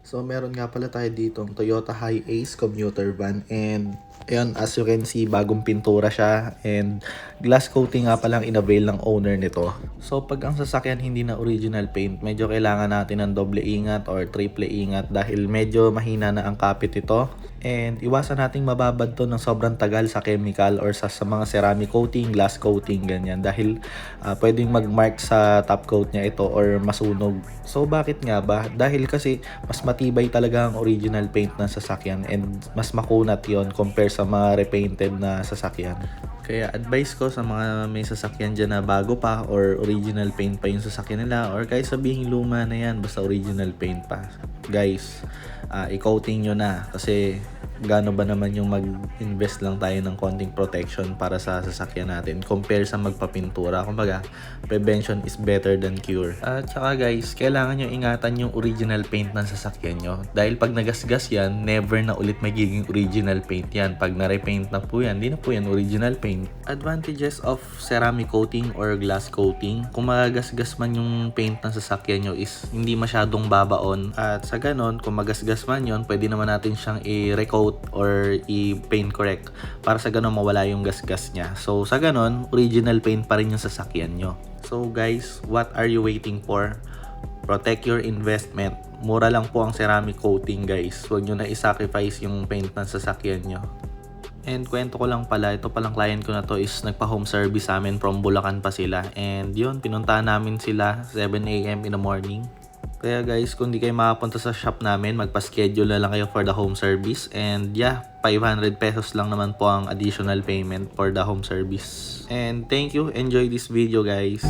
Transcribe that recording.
So meron nga pala tayo dito Toyota Hiace commuter van, and ayun, as you can see, bagong pintura siya and glass coating nga palang inavail ng owner nito. So pag ang sasakyan hindi na original paint, medyo kailangan natin ng doble ingat or triple ingat dahil medyo mahina na ang kapit ito. And iwasan nating mababad to ng sobrang tagal sa chemical or sa mga ceramic coating, glass coating, ganyan. Dahil pwedeng mag-mark sa top coat niya ito or masunog. So bakit nga ba? Dahil kasi mas matibay talaga ang original paint ng sasakyan and mas makunat yon compare sa mga repainted na sasakyan. Kaya advice ko sa mga may sasakyan dyan na bago pa or original paint pa yung sasakyan nila, or kahit sabihin luma na yan basta original paint pa, guys, i-coating nyo na kasi gaano ba naman yung mag-invest lang tayo ng konting protection para sa sasakyan natin compare sa magpapintura. Kumbaga, prevention is better than cure. At saka guys, kailangan nyo ingatan yung original paint ng sasakyan nyo. Dahil pag nagasgas yan, never na ulit magiging original paint yan. Pag na-repaint na po yan, di na po yan original paint. Advantages of ceramic coating or glass coating: kung magagasgas man yung paint ng sasakyan nyo is hindi masyadong babaon. At sa ganon, kung magasgas man yun, pwede naman natin siyang i-recoat or i-paint correct para sa ganon mawala yung gasgas niya. So sa ganon, original paint pa rin yung sasakyan nyo. So guys, what are you waiting for? Protect your investment. Mura lang po ang ceramic coating, guys. Huwag nyo na i-sacrifice yung paint ng sasakyan nyo. And kwento ko lang pala, ito palang client ko na to is nagpa-home service sa amin, from Bulacan pa sila. And yun, pinuntahan namin sila 7 AM in the morning. Kaya guys, kung di kayo makapunta sa shop namin, magpa-schedule na lang kayo for the home service. And yeah, 500 pesos lang naman po ang additional payment for the home service. And thank you. Enjoy this video, guys.